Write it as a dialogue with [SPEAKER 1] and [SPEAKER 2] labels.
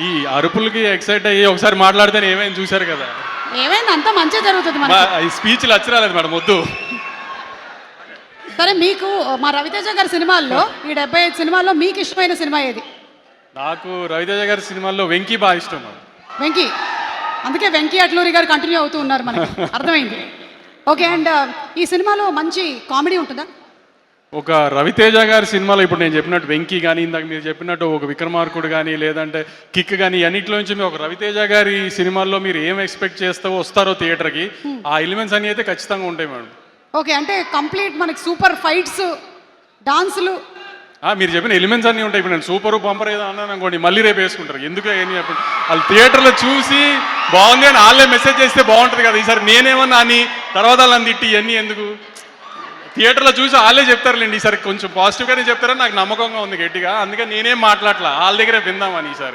[SPEAKER 1] ఈ అరుపులకి ఎక్సైట్ అయ్యి ఒకసారి మాట్లాడితేనే ఏమైంది చూశారు కదా.
[SPEAKER 2] ఏమైంది, అంతా మంచిగా జరుగుతుంది మనకి.
[SPEAKER 1] ఈ స్పీచ్లు అచ్చరాలేదు మేడం, వద్దు.
[SPEAKER 2] సరే, మీకు మా రవితేజ గారి సినిమాల్లో ఈ 75 సినిమాల్లో మీకు ఇష్టమైన సినిమా ఏది?
[SPEAKER 1] నాకు రవితేజ గారి సినిమాల్లో వెంకీ బాగా ఇష్టం మేడం.
[SPEAKER 2] వెంకీ, అందుకే వెంకీ అట్లూరి గారు కంటిన్యూ అవుతూ ఉన్నారు మనకి, అర్థమైంది. ఓకే, అండ్ ఈ సినిమాలో మంచి కామెడీ ఉంటుందా?
[SPEAKER 1] ఒక రవితేజ గారి సినిమాలో ఇప్పుడు నేను చెప్పినట్టు వెంకీ కానీ, ఇందాక మీరు చెప్పినట్టు ఒక విక్రమార్కుడు కానీ, లేదంటే కిక్ కానీ, అన్నింటిలోంచి మీరు ఒక రవితేజ గారి సినిమాల్లో మీరు ఏం ఎక్స్పెక్ట్ చేస్తావో వస్తారో థియేటర్కి, ఆ ఎలిమెంట్స్ అన్నీ అయితే ఖచ్చితంగా ఉంటాయి మేడం.
[SPEAKER 2] ఓకే, అంటే కంప్లీట్ మనకి సూపర్ ఫైట్స్, డాన్సులు,
[SPEAKER 1] మీరు చెప్పిన ఎలిమెంట్స్ అన్నీ ఉంటాయి. ఇప్పుడు నేను సూపర్ బంపర్ ఏదో అన్నాను అనుకోండి, మళ్ళీ రేపు వేసుకుంటారు. ఎందుకు ఏమి చెప్పండి, వాళ్ళు థియేటర్లో చూసి బాగుంది అని వాళ్ళే మెసేజ్ చేస్తే బాగుంటుంది కదా. ఈసారి నేనేమన్నా అని తర్వాత వాళ్ళని తిట్టి ఇవన్నీ ఎందుకు, థియేటర్లో చూసి వాళ్ళే చెప్తారులేండి. ఈసారి కొంచెం పాజిటివ్గానే చెప్తారని నాకు నమ్మకంగా ఉంది గట్టిగా. అందుకని నేనేం మాట్లాడలా, వాళ్ళ దగ్గరే విందామని ఈసారి.